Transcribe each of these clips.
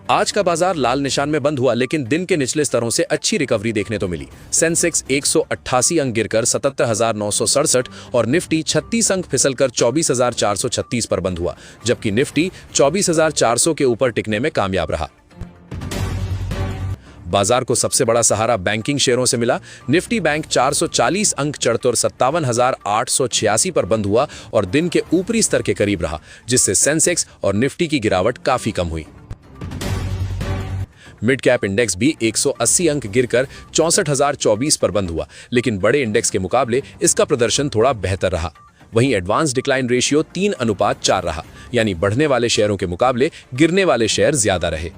आज का बाजार लाल निशान में बंद हुआ, लेकिन दिन के निचले स्तरों से अच्छी रिकवरी देखने तो मिली। सेंसेक्स 188 अंक गिरकर 77,967 और निफ्टी 36 अंक फिसलकर 24,436 पर बंद हुआ, जबकि निफ्टी 24,400 के ऊपर टिकने में कामयाब रहा। बाजार को सबसे बड़ा सहारा बैंकिंग शेयरों से मिला। निफ्टी बैंक 440 अंक चढ़कर 57,886 पर बंद हुआ और दिन के ऊपरी स्तर के करीब रहा, जिससे सेंसेक्स और निफ्टी की गिरावट काफी कम हुई। मिड कैप इंडेक्स भी 180 अंक गिरकर 64,024 पर बंद हुआ, लेकिन बड़े इंडेक्स के मुकाबले इसका प्रदर्शन थोड़ा बेहतर रहा। वहीं एडवांस डिक्लाइन रेशियो 3:4 रहा, यानी बढ़ने वाले शेयरों के मुकाबले गिरने वाले शेयर ज्यादा रहे।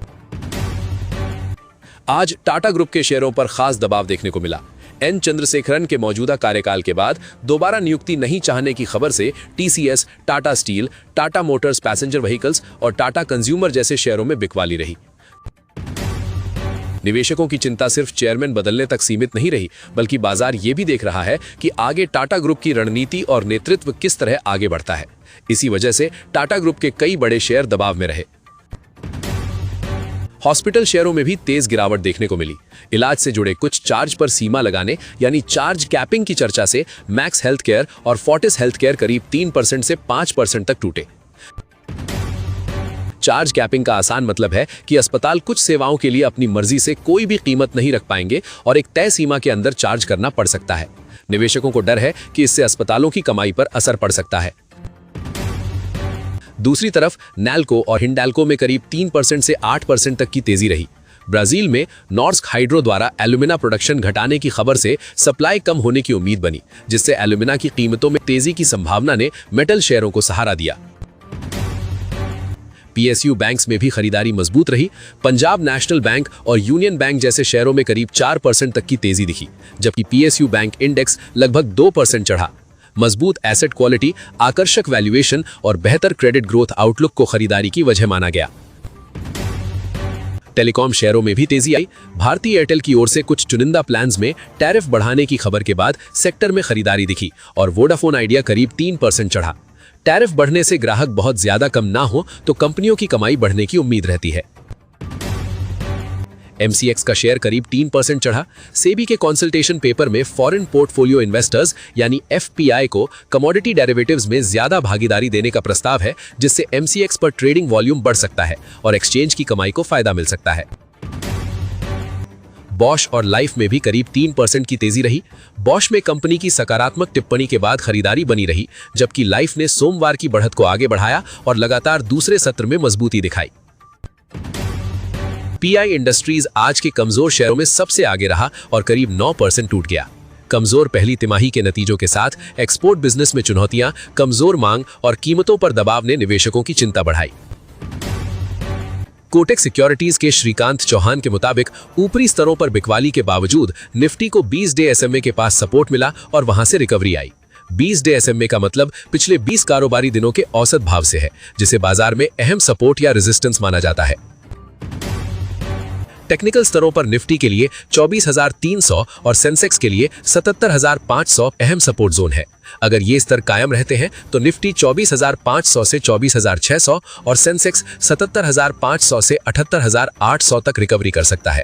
आज टाटा ग्रुप के शेयरों पर खास दबाव देखने को मिला। एन चंद्रशेखरन के मौजूदा कार्यकाल के बाद दोबारा नियुक्ति नहीं चाहने की खबर से TCS, Tata steel, Tata Motors passenger vehicles और टाटा कंज्यूमर जैसे शेयरों में बिकवाली रही। निवेशकों की चिंता सिर्फ चेयरमैन बदलने तक सीमित नहीं रही, बल्कि बाजार ये भी देख रहा है कि आगे टाटा ग्रुप की रणनीति और नेतृत्व किस तरह आगे बढ़ता है। इसी वजह से टाटा ग्रुप के कई बड़े शेयर दबाव में रहे। हॉस्पिटल शेयरों में भी तेज गिरावट देखने को मिली। इलाज से जुड़े कुछ चार्ज पर सीमा लगाने यानी चार्ज कैपिंग की चर्चा से मैक्स हेल्थ केयर और फोर्टिस हेल्थ केयर करीब 3% से 5% तक टूटे। चार्ज कैपिंग का आसान मतलब है कि अस्पताल कुछ सेवाओं के लिए अपनी मर्जी से कोई भी कीमत नहीं रख पाएंगे और एक तय सीमा के अंदर चार्ज करना पड़ सकता है। निवेशकों को डर है कि इससे अस्पतालों की कमाई पर असर पड़ सकता है। दूसरी तरफ नैल्को और हिंडाल्को में करीब 3% से 8% तक की तेजी रही। ब्राजील में नॉर्स्क हाइड्रो द्वारा एल्यूमिना प्रोडक्शन घटाने की खबर से सप्लाई कम होने की उम्मीद बनी, जिससे एल्यूमिना की कीमतों में तेजी की संभावना ने मेटल शेयरों को सहारा दिया। पीएसयू बैंक्स में भी खरीदारी मजबूत रही। पंजाब नेशनल बैंक और यूनियन बैंक जैसे शेयरों में करीब 4% तक की तेजी दिखी, जबकि पीएसयू बैंक इंडेक्स लगभग 2% चढ़ा। मजबूत एसेट क्वालिटी, आकर्षक वैल्यूएशन और बेहतर क्रेडिट ग्रोथ आउटलुक को खरीदारी की वजह माना गया। टेलीकॉम शेयरों में भी तेजी आई। भारतीय एयरटेल की ओर से कुछ चुनिंदा प्लान्स में टैरिफ बढ़ाने की खबर के बाद सेक्टर में खरीदारी दिखी और वोडाफोन आइडिया करीब 3% चढ़ा। टैरिफ बढ़ने से ग्राहक बहुत ज्यादा कम ना हो तो कंपनियों की कमाई बढ़ने की उम्मीद रहती है। एमसीएक्स का शेयर करीब 3% चढ़ा। सेबी के कंसल्टेशन पेपर में फॉरेन पोर्टफोलियो इन्वेस्टर्स यानी एफपीआई को कमोडिटी डेरिवेटिव्स में ज्यादा भागीदारी देने का प्रस्ताव है, जिससे एमसीएक्स पर ट्रेडिंग वॉल्यूम बढ़ सकता है और एक्सचेंज की कमाई को फायदा मिल सकता है। बॉश और लाइफ में भी करीब 3% की तेजी रही। बॉश में कंपनी की सकारात्मक टिप्पणी के बाद खरीदारी बनी रही, जबकि लाइफ ने सोमवार की बढ़त को आगे बढ़ाया और लगातार दूसरे सत्र में मजबूती दिखाई। पीआई इंडस्ट्रीज आज के कमजोर शेयरों में सबसे आगे रहा और करीब 9% टूट गया। कमजोर पहली तिमाही के नतीजों के साथ एक्सपोर्ट बिजनेस में चुनौतियां, कमजोर मांग और कीमतों पर दबाव ने निवेशकों की चिंता बढ़ाई। कोटक सिक्योरिटीज के श्रीकांत चौहान के मुताबिक ऊपरी स्तरों पर बिकवाली के बावजूद निफ्टी को 20 डे एसएमए के पास सपोर्ट मिला और वहां से रिकवरी आई। 20 डे एसएमए का मतलब पिछले 20 कारोबारी दिनों के औसत भाव से है, जिसे बाजार में अहम सपोर्ट या रेजिस्टेंस माना जाता है। टेक्निकल स्तरों पर निफ्टी के लिए 24,300 और सेंसेक्स के लिए 77,500 अहम सपोर्ट जोन है। अगर ये स्तर कायम रहते हैं तो निफ्टी 24,500 से 24,600 और सेंसेक्स 77,500 से 78,800 तक रिकवरी कर सकता है।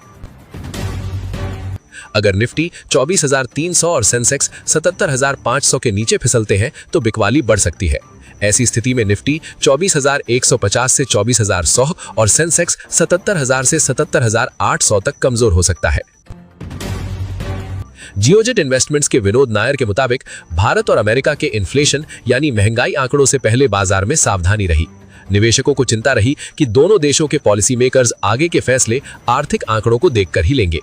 अगर निफ्टी 24,300 और सेंसेक्स 77,500 के नीचे फिसलते हैं तो बिकवाली बढ़ सकती है। ऐसी स्थिति में निफ्टी 24,150 से 24,100 और सेंसेक्स 77,000 से 77,800 तक कमजोर हो सकता है। जियोजेट इन्वेस्टमेंट्स के विनोद नायर के मुताबिक भारत और अमेरिका के इन्फ्लेशन यानी महंगाई आंकड़ों से पहले बाजार में सावधानी रही। निवेशकों को चिंता रही कि दोनों देशों के पॉलिसी मेकर्स आगे के फैसले आर्थिक आंकड़ों को देखकर ही लेंगे।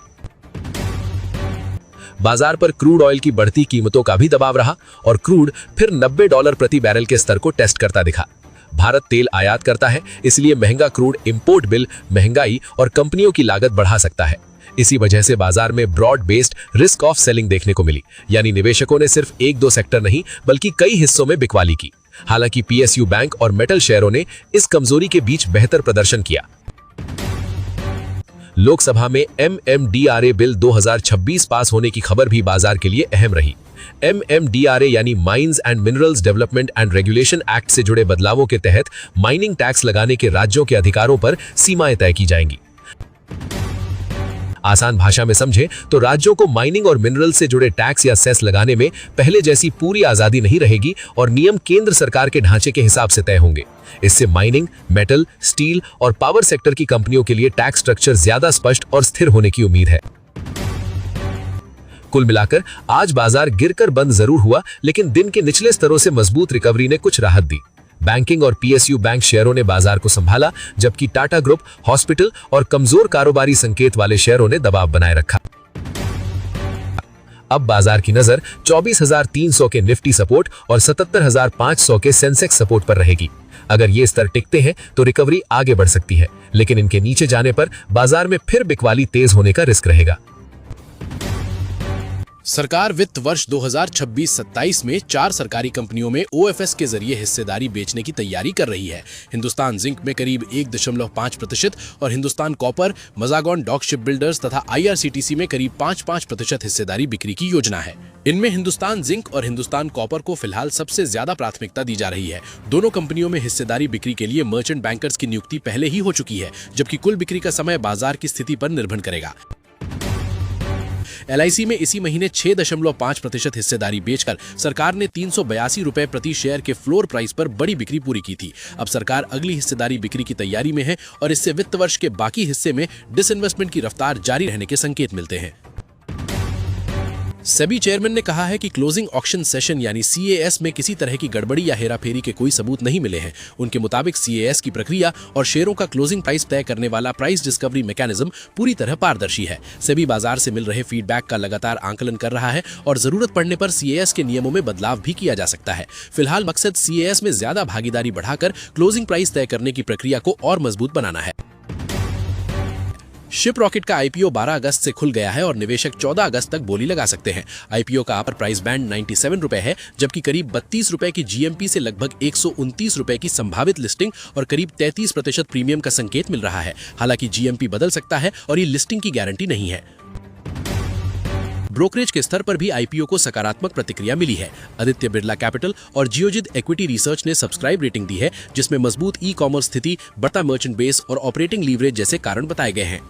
बाजार पर क्रूड ऑयल की बढ़ती कीमतों का भी दबाव रहा और क्रूड फिर $90 प्रति बैरल के स्तर को टेस्ट करता दिखा। भारत तेल आयात करता है, इसलिए महंगा क्रूड इंपोर्ट बिल महंगाई और कंपनियों की लागत बढ़ा सकता है। इसी वजह से बाजार में broad based risk of selling देखने को मिली, यानी निवेशकों ने सिर्फ 1-2 सेक्टर नहीं बल्कि कई हिस्सों में बिकवाली की। हालांकि पीएसयू बैंक और मेटल शेयरों ने इस कमजोरी के बीच बेहतर प्रदर्शन किया। लोकसभा में MMDRA बिल 2026 पास होने की खबर भी बाजार के लिए अहम रही। MMDRA यानी mines and minerals development and regulation act से जुड़े बदलावों के तहत माइनिंग टैक्स लगाने के राज्यों के अधिकारों पर सीमाएं तय की जाएंगी। आसान भाषा में समझें तो राज्यों को माइनिंग और मिनरल से जुड़े टैक्स या सेस लगाने में पहले जैसी पूरी आजादी नहीं रहेगी और नियम केंद्र सरकार के ढांचे के हिसाब से तय होंगे। इससे माइनिंग, मेटल, स्टील और पावर सेक्टर की कंपनियों के लिए टैक्स स्ट्रक्चर ज्यादा स्पष्ट और स्थिर होने की उम्मीद है। कुल मिलाकर आज बाजार गिरकर बंद जरूर हुआ, लेकिन दिन के निचले स्तरों से मजबूत रिकवरी ने कुछ राहत दी। बैंकिंग और PSU बैंक शेयरों ने बाजार को संभाला, जबकि टाटा ग्रुप, हॉस्पिटल और कमजोर कारोबारी संकेत वाले शेयरों ने दबाव बनाए रखा। अब बाजार की नजर 24,300 के निफ्टी सपोर्ट और 77,500 के सेंसेक्स सपोर्ट पर रहेगी। अगर ये स्तर टिकते हैं तो रिकवरी आगे बढ़ सकती है, लेकिन इनके नीचे जाने पर बाजार में फिर बिकवाली तेज होने का रिस्क रहेगा। सरकार वित्त वर्ष 2026-27 में 4 सरकारी कंपनियों में OFS के जरिए हिस्सेदारी बेचने की तैयारी कर रही है। हिंदुस्तान जिंक में करीब 1.5% और Hindustan copper, Mazagon dock ship builders तथा IRCTC में करीब 5% हिस्सेदारी बिक्री की योजना है। इनमें हिंदुस्तान जिंक और हिंदुस्तान कॉपर को फिलहाल सबसे ज्यादा प्राथमिकता दी जा रही है। दोनों कंपनियों में हिस्सेदारी बिक्री के लिए मर्चेंट बैंकर्स की नियुक्ति पहले ही हो चुकी है, जबकि कुल बिक्री का समय बाजार की स्थिति पर निर्भर करेगा। LIC में इसी महीने 6.5% हिस्सेदारी बेचकर सरकार ने 382 रुपए प्रति शेयर के फ्लोर प्राइस पर बड़ी बिक्री पूरी की थी। अब सरकार अगली हिस्सेदारी बिक्री की तैयारी में है और इससे वित्त वर्ष के बाकी हिस्से में डिसइन्वेस्टमेंट की रफ्तार जारी रहने के संकेत मिलते हैं। सेबी चेयरमैन ने कहा है कि क्लोजिंग ऑक्शन सेशन यानी CAS में किसी तरह की गड़बड़ी या हेराफेरी के कोई सबूत नहीं मिले हैं। उनके मुताबिक CAS की प्रक्रिया और शेयरों का क्लोजिंग प्राइस तय करने वाला प्राइस डिस्कवरी मैकेनिज्म पूरी तरह पारदर्शी है। सेबी बाजार से मिल रहे फीडबैक का लगातार आंकलन कर रहा है और जरूरत पड़ने पर CAS के नियमों में बदलाव भी किया जा सकता है। फिलहाल मकसद CAS में ज्यादा भागीदारी बढ़ाकर क्लोजिंग प्राइस तय करने की प्रक्रिया को और मजबूत बनाना है। शिप रॉकेट का IPO 12 अगस्त से खुल गया है और निवेशक 14 अगस्त तक बोली लगा सकते हैं। IPO का अपर प्राइस बैंड 97 रुपए है, जबकि करीब 32 रुपए की GMP से लगभग 129 रुपए की संभावित लिस्टिंग और करीब 33% प्रीमियम का संकेत मिल रहा है। हालांकि GMP बदल सकता है और ये लिस्टिंग की गारंटी नहीं है। ब्रोकरेज के स्तर पर भी IPO को सकारात्मक प्रतिक्रिया मिली है। आदित्य बिरला कैपिटल और जियोजित इक्विटी रिसर्च ने सब्सक्राइब रेटिंग दी है, जिसमें मजबूत ई-कॉमर्स स्थिति, बढ़ता मर्चेंट बेस और ऑपरेटिंग लीवरेज जैसे कारण बताए गए हैं।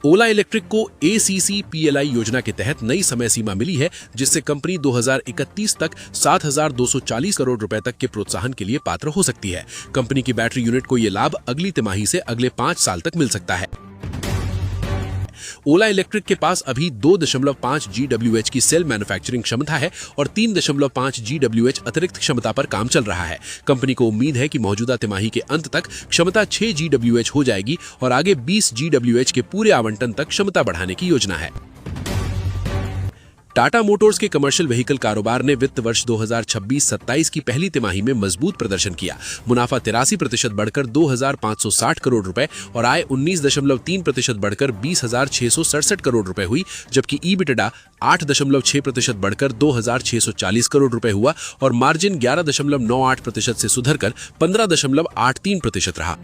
ओला इलेक्ट्रिक को ACC PLI योजना के तहत नई समय सीमा मिली है, जिससे कंपनी 2031 तक 7,240 करोड़ रुपए तक के प्रोत्साहन के लिए पात्र हो सकती है। कंपनी की बैटरी यूनिट को यह लाभ अगली तिमाही से अगले 5 साल तक मिल सकता है। ओला इलेक्ट्रिक के पास अभी 2.5 GWH की सेल मैन्युफैक्चरिंग क्षमता है और 3.5 GWH अतिरिक्त क्षमता पर काम चल रहा है। कंपनी को उम्मीद है कि मौजूदा तिमाही के अंत तक क्षमता 6 GWH हो जाएगी और आगे 20 GWH के पूरे आवंटन तक क्षमता बढ़ाने की योजना है। टाटा मोटर्स के कमर्शियल व्हीकल कारोबार ने वित्त वर्ष 2026-27 की पहली तिमाही में मजबूत प्रदर्शन किया। मुनाफा 83% बढ़कर 2,560 करोड़ रुपए और आय 19.3% बढ़कर 20,667 करोड़ रुपए हुई, जबकि EBITDA 8.6% बढ़कर 2,640 करोड़ रुपए हुआ और मार्जिन 11.98% से सुधरकर 15.83% रहा।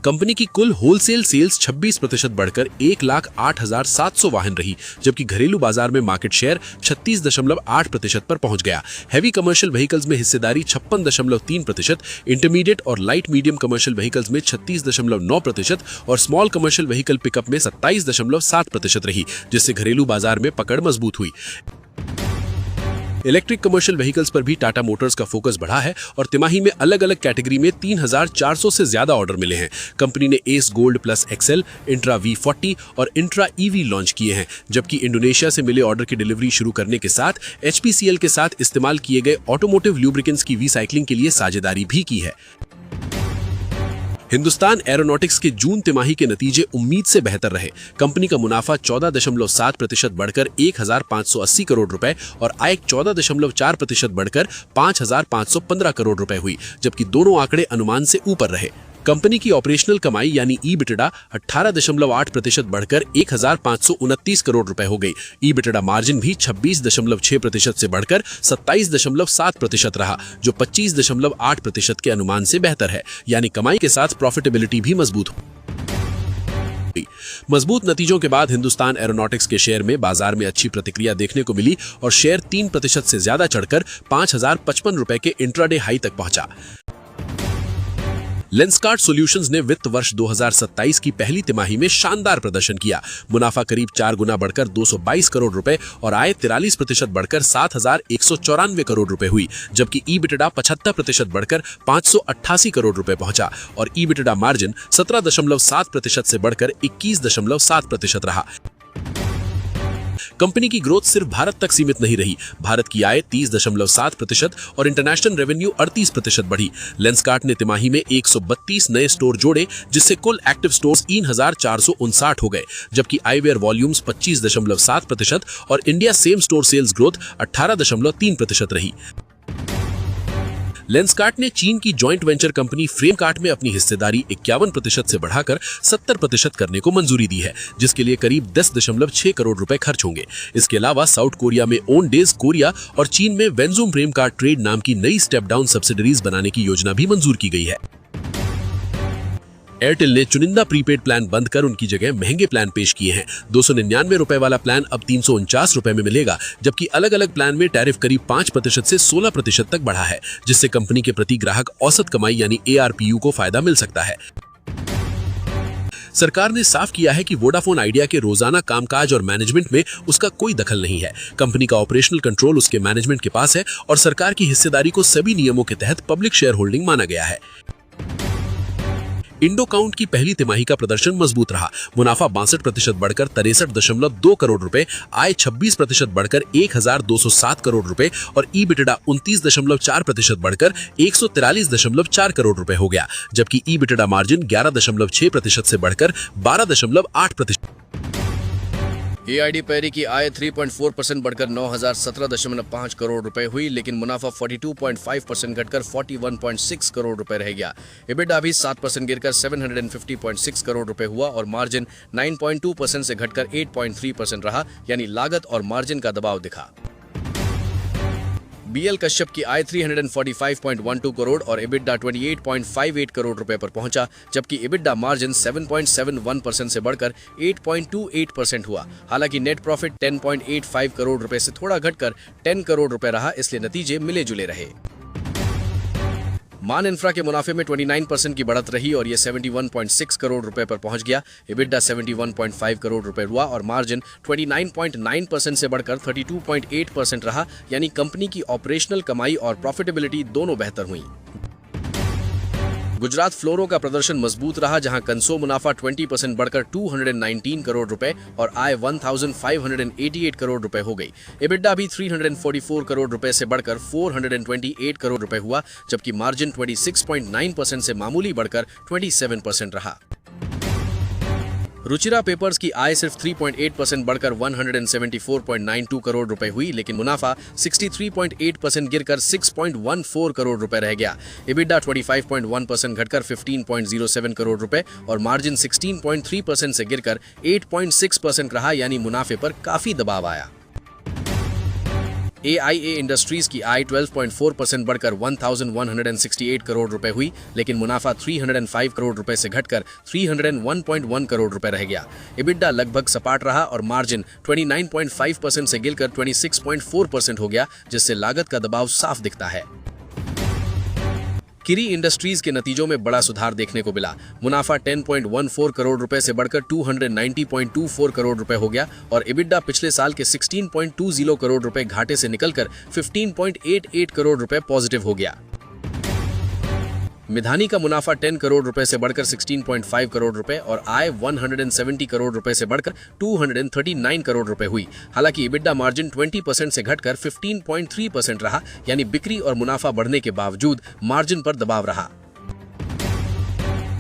कंपनी की कुल होलसेल सेल्स 26% बढ़कर 1,08,700 वाहन रही, जबकि घरेलू बाजार में मार्केट शेयर 36.8% पर पहुंच गया। हैवी कमर्शियल व्हीकल्स में हिस्सेदारी 56.3%, इंटरमीडिएट और लाइट मीडियम कमर्शियल व्हीकल्स में 36.9% और स्मॉल कमर्शियल व्हीकल पिकअप में 27.7% रही, जिससे घरेलू बाजार में पकड़ मजबूत हुई। इलेक्ट्रिक कमर्शियल व्हीकल्स पर भी टाटा मोटर्स का फोकस बढ़ा है और तिमाही में अलग अलग कैटेगरी में 3,400 से ज्यादा ऑर्डर मिले हैं। कंपनी ने S gold plus Excel, intra V40 और इंट्रा EV लॉन्च किए हैं, जबकि इंडोनेशिया से मिले ऑर्डर की डिलीवरी शुरू करने के साथ HPCL के साथ इस्तेमाल किए गए ऑटोमोटिव ल्यूब्रिकेंट्स की रीसाइक्लिंग के लिए साझेदारी भी की है। हिंदुस्तान एरोनॉटिक्स के जून तिमाही के नतीजे उम्मीद से बेहतर रहे। कंपनी का मुनाफा 14.7% बढ़कर 1,580 करोड़ रुपए और आय 14.4% बढ़कर 5,515 करोड़ रुपए हुई, जबकि दोनों आंकड़े अनुमान से ऊपर रहे। कंपनी की ऑपरेशनल कमाई यानी ईबिटडा 18.8% बढ़कर 1529 करोड़ रुपए हो गई। ईबिटडा मार्जिन भी 26.6% से बढ़कर 27.7% रहा, जो 25.8% के अनुमान से बेहतर है। यानी कमाई के साथ प्रॉफिटेबिलिटी भी मजबूत नतीजों के बाद हिंदुस्तान एरोनॉटिक्स के शेयर में बाजार में अच्छी प्रतिक्रिया देखने को मिली और शेयर 3% से ज्यादा चढ़कर 5055 रुपए के इंट्राडे हाई तक पहुंचा। लेंसकार्ट सॉल्यूशंस ने वित्त वर्ष 2027 की पहली तिमाही में शानदार प्रदर्शन किया। मुनाफा करीब 4 गुना बढ़कर 222 करोड़ रुपए और आय 43% बढ़कर 7,194 करोड़ रुपए हुई, जबकि ईबिटडा 75% बढ़कर 588 करोड़ रुपए पहुंचा और ईबिटडा मार्जिन 17.7% से बढ़कर 21.7% रहा। कंपनी की ग्रोथ सिर्फ भारत तक सीमित नहीं रही। भारत की आय 30.7% और इंटरनेशनल रेवेन्यू 38% बढ़ी। लेंसकार्ट ने तिमाही में 132 नए स्टोर जोड़े, जिससे कुल एक्टिव स्टोर्स 3,459 हो गए, जबकि आईवेयर वॉल्यूम्स 25.7% और India same store sales growth 18.3% रही। लेंसकार्ट ने चीन की जॉइंट वेंचर कंपनी फ्रेमकार्ट में अपनी हिस्सेदारी 51% से बढ़ाकर 70% करने को मंजूरी दी है, जिसके लिए करीब 10.6 करोड़ रुपए खर्च होंगे। इसके अलावा साउथ कोरिया में ओनडेज कोरिया और चीन में वेंजूम फ्रेमकार्ट ट्रेड नाम की नई स्टेप डाउन सब्सिडरीज बनाने की योजना भी मंजूर की गई है। एयरटेल ने चुनिंदा प्रीपेड प्लान बंद कर उनकी जगह महंगे प्लान पेश किए हैं। 299 रुपए वाला प्लान अब 349 रुपए में मिलेगा, जबकि अलग अलग प्लान में टैरिफ करीब 5% से 16% तक बढ़ा है, जिससे कंपनी के प्रति ग्राहक औसत कमाई यानी ARPU को फायदा मिल सकता है। सरकार ने साफ किया है कि वोडाफोन आइडिया के रोजाना कामकाज और मैनेजमेंट में उसका कोई दखल नहीं है। कंपनी का ऑपरेशनल कंट्रोल उसके मैनेजमेंट के पास है और सरकार की हिस्सेदारी को सभी नियमों के तहत पब्लिक शेयर होल्डिंग माना गया है। इंडोकाउंट की पहली तिमाही का प्रदर्शन मजबूत रहा। मुनाफा 62% बढ़कर 63.2 करोड़ रुपए, आय 26% बढ़कर 1,207 करोड़ रुपए और ईबिटडा 29.4% बढ़कर 143.4 करोड़ रुपए हो गया, जबकि ईबिटडा मार्जिन 11.6% से बढ़कर 12.8%। एआईडी पैरी की आय 3.4% बढ़कर 9,017.5 करोड़ रुपए हुई, लेकिन मुनाफा 42.5% घटकर 41.6 करोड़ रुपए रह गया। एबिटा भी 7% गिरकर 750.6 करोड़ रुपए हुआ और मार्जिन 9.2% से घटकर 8.3% रहा, यानी लागत और मार्जिन का दबाव दिखा। बीएल कश्यप की आय 345.12 करोड़ और एबिटा 28.58 करोड़ रुपए पर पहुंचा, जबकि एबिटा मार्जिन 7.71% से बढ़कर 8.28% हुआ। हालांकि नेट प्रॉफिट 10.85 करोड़ रुपए से थोड़ा घटकर 10 करोड़ रुपए रहा, इसलिए नतीजे मिले जुले रहे। मान इंफ्रा के मुनाफे में 29% की बढ़त रही और यह 71.6 करोड़ रुपए पर पहुंच गया। एबिटा 71.5 करोड़ रुपए हुआ और मार्जिन 29.9% से बढ़कर 32.8% रहा, यानी कंपनी की ऑपरेशनल कमाई और प्रॉफिटेबिलिटी दोनों बेहतर हुई। गुजरात फ्लोरो का प्रदर्शन मजबूत रहा, जहां कंसो मुनाफा 20% बढ़कर 219 करोड़ रुपए और आय 1,588 करोड़ रुपए हो गई। एबिटा भी 344 करोड़ रुपए से बढ़कर 428 करोड़ रुपए हुआ, जबकि मार्जिन 26.9% से मामूली बढ़कर 27% रहा। रुचिरा पेपर्स की आय सिर्फ 3.8% बढ़कर 174.92 करोड़ रुपए हुई, लेकिन मुनाफा 63.8% गिरकर 6.14 करोड़ रुपए रह गया। एबिटा 25.1% घटकर 15.07 करोड़ रुपए और मार्जिन 16.3% से गिरकर 8.6% रहा, यानी मुनाफे पर काफी दबाव आया। AIA इंडस्ट्रीज की आय 12.4% बढ़कर 1,168 करोड़ रुपए हुई, लेकिन मुनाफा 305 करोड़ रुपए से घटकर 301.1 करोड़ रुपए रह गया। एबिटा लगभग सपाट रहा और मार्जिन 29.5% से गिरकर 26.4% हो गया, जिससे लागत का दबाव साफ दिखता है। किरी इंडस्ट्रीज के नतीजों में बड़ा सुधार देखने को मिला। मुनाफा 10.14 करोड़ रुपए से बढ़कर 290.24 करोड़ रुपए हो गया और एबिटा पिछले साल के 16.20 करोड़ रुपए घाटे से निकलकर 15.88 करोड़ रुपए पॉजिटिव हो गया। मिधानी का मुनाफा 10 करोड़ रुपए से बढ़कर 16.5 करोड़ रुपए और आय 170 करोड़ रुपए से बढ़कर 239 करोड़ रुपए हुई। हालांकि एबिटा मार्जिन 20% से घटकर 15.3% रहा, यानी बिक्री और मुनाफा बढ़ने के बावजूद मार्जिन पर दबाव रहा।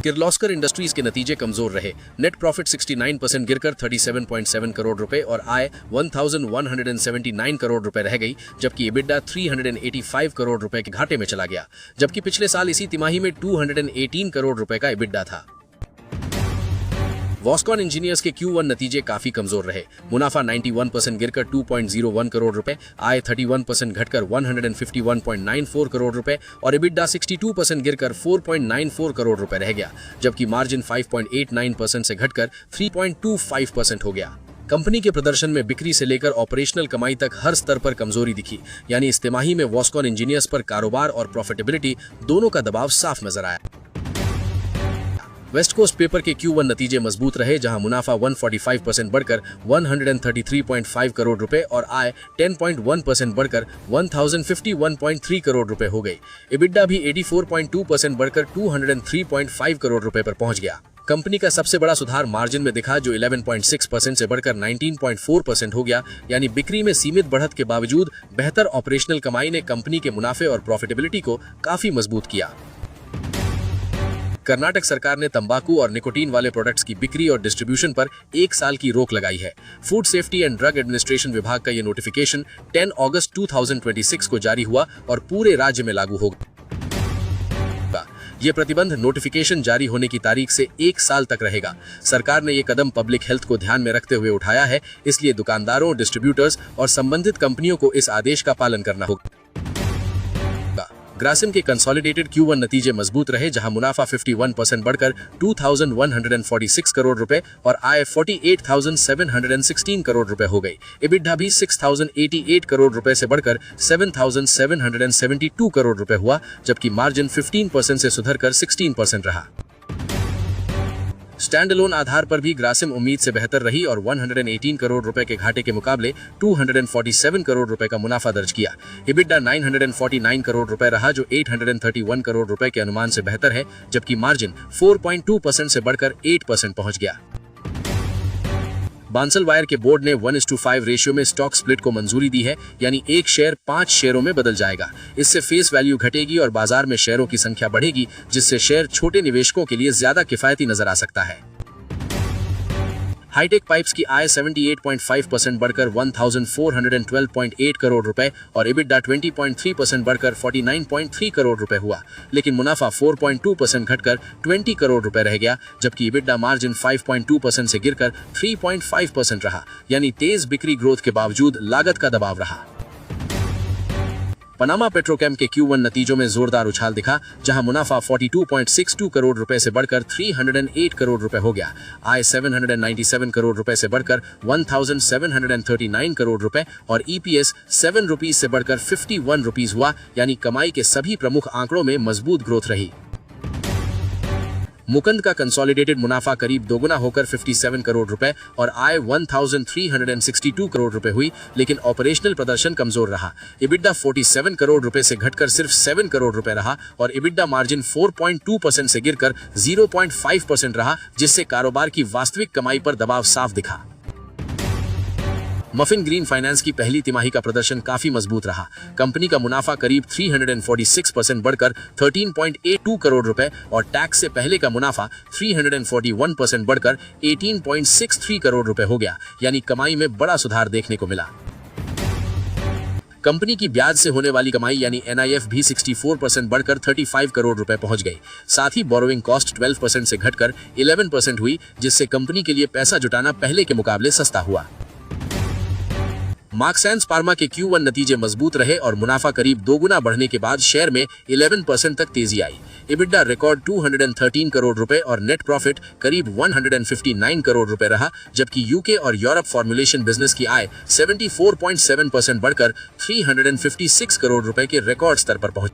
किर्लोस्कर इंडस्ट्रीज के नतीजे कमजोर रहे। नेट प्रॉफिट 69% गिरकर 37.7 करोड़ रुपए और आय 1179 करोड़ रुपए रह गई, जबकि EBITDA 385 करोड़ रुपए के घाटे में चला गया, जबकि पिछले साल इसी तिमाही में 218 करोड़ रुपए का EBITDA था। वॉस्कॉन इंजीनियर्स के Q1 नतीजे काफी कमजोर रहे। मुनाफा 91% गिरकर 2.01 करोड़ रुपए, आय 31% घटकर 151.94 करोड़ रुपए और EBITDA 62% गिरकर 4.94 करोड़ रुपए रह गया, जबकि मार्जिन 5.89% से घटकर 3.25% हो गया। कंपनी के प्रदर्शन में बिक्री से लेकर ऑपरेशनल कमाई तक हर स्तर पर कमजोरी दिखी, यानी इस तिमाही में वॉस्कॉन इंजीनियर्स पर कारोबार और प्रॉफिटेबिलिटी दोनों का दबाव साफ नजर आया। वेस्ट कोस्ट पेपर के Q1 नतीजे मजबूत रहे, जहां मुनाफा 145% बढ़कर 133.5 करोड़ रुपए और आय 10.1% बढ़कर 1051.3 करोड़ रुपए हो गई। EBITDA भी 84.2% बढ़कर 203.5 करोड़ रुपए पर पहुंच गया। कंपनी का सबसे बड़ा सुधार मार्जिन में दिखा, जो 11.6% से बढ़कर 19.4% हो गया, यानी बिक्री में सीमित बढ़त के बावजूद बेहतर ऑपरेशनल कमाई ने कंपनी के मुनाफे और प्रॉफिटेबिलिटी को काफी मजबूत किया। कर्नाटक सरकार ने तंबाकू और निकोटीन वाले प्रोडक्ट्स की बिक्री और डिस्ट्रीब्यूशन पर 1 साल की रोक लगाई है। Food safety and drug administration विभाग का यह नोटिफिकेशन 10 अगस्त 2026 को जारी हुआ और पूरे राज्य में लागू होगा। यह प्रतिबंध नोटिफिकेशन जारी होने की तारीख से 1 साल तक रहेगा। सरकार ने यह कदम पब्लिक हेल्थ को ध्यान में रखते हुए उठाया है, इसलिए दुकानदारों, डिस्ट्रीब्यूटर्स और संबंधित कंपनियों को इस आदेश का पालन करना होगा। ग्रासिम के कंसोलिडेटेड Q1 नतीजे मजबूत रहे, जहां मुनाफा 51% बढ़कर 2146 करोड़ रुपए और आय 48,716 करोड़ रुपए हो गई। EBITDA भी 6088 करोड़ रुपए से बढ़कर 7772 करोड़ रुपए हुआ, जबकि मार्जिन 15% से सुधरकर 16% रहा। स्टैंडअलोन आधार पर भी ग्रासिम उम्मीद से बेहतर रही और 118 करोड़ रुपए के घाटे के मुकाबले 247 करोड़ रुपए का मुनाफा दर्ज किया। EBITDA 949 करोड़ रुपए रहा, जो 831 करोड़ रुपए के अनुमान से बेहतर है, जबकि मार्जिन 4.2% से बढ़कर 8% पहुंच गया। बांसल वायर के बोर्ड ने 1:5 रेशियो में स्टॉक स्प्लिट को मंजूरी दी है, यानी एक शेयर 5 शेयरों में बदल जाएगा। इससे फेस वैल्यू घटेगी और बाजार में शेयरों की संख्या बढ़ेगी, जिससे शेयर छोटे निवेशकों के लिए ज्यादा किफायती नजर आ सकता है। हाईटेक पाइप्स की आय 78.5% बढ़कर 1412.8 करोड़ रुपए और EBITDA 20.3% बढ़कर 49.3 करोड़ रुपए हुआ, लेकिन मुनाफा 4.2% घटकर 20 करोड़ रुपए रह गया, जबकि EBITDA मार्जिन 5.2% से गिरकर 3.5% रहा, यानी तेज बिक्री ग्रोथ के बावजूद लागत का दबाव रहा। पनामा पेट्रोकेम के Q1 नतीजों में जोरदार उछाल दिखा, जहां मुनाफा 42.62 करोड़ रुपए से बढ़कर 308 करोड़ रुपए हो गया। आय 797 करोड़ रुपए से बढ़कर 1739 करोड़ रुपए और EPS 7 रुपीज से बढ़कर 51 रुपीज हुआ, यानी कमाई के सभी प्रमुख आंकड़ों में मजबूत ग्रोथ रही। मुकंद का कंसोलिडेटेड मुनाफा करीब दोगुना होकर 57 करोड़ रुपए और आय 1362 करोड़ रुपए हुई, लेकिन ऑपरेशनल प्रदर्शन कमजोर रहा। EBITDA 47 करोड़ रुपए से घटकर सिर्फ 7 करोड़ रुपए रहा और EBITDA मार्जिन 4.2% से गिरकर 0.5% रहा, जिससे कारोबार की वास्तविक कमाई पर दबाव साफ दिखा। मफिन ग्रीन फाइनेंस की पहली तिमाही का प्रदर्शन काफी मजबूत रहा। कंपनी का मुनाफा करीब 346% बढ़कर 13.82 करोड़ रुपए और टैक्स से पहले का मुनाफा 341% बढ़कर 18.63 करोड़ रुपए हो गया, यानी कमाई में बड़ा सुधार देखने को मिला। कंपनी की ब्याज से होने वाली कमाई यानी NIF भी 64% बढ़कर 35 करोड़ रुपए पहुंच गई। साथ ही बोरोइंग कॉस्ट 12% से घटकर 11% हुई, जिससे कंपनी के लिए पैसा जुटाना पहले के मुकाबले सस्ता हुआ। मार्क्सेंस फार्मा के Q1 नतीजे मजबूत रहे और मुनाफा करीब दोगुना बढ़ने के बाद शेयर में 11% तक तेजी आई। EBITDA रिकॉर्ड 213 करोड़ रुपए और नेट प्रॉफिट करीब 159 करोड़ रुपए रहा, जबकि UK और यूरोप फॉर्मुलेशन बिजनेस की आय 74.7% बढ़कर 356 करोड़ रुपए के रिकॉर्ड स्तर पर पहुंची।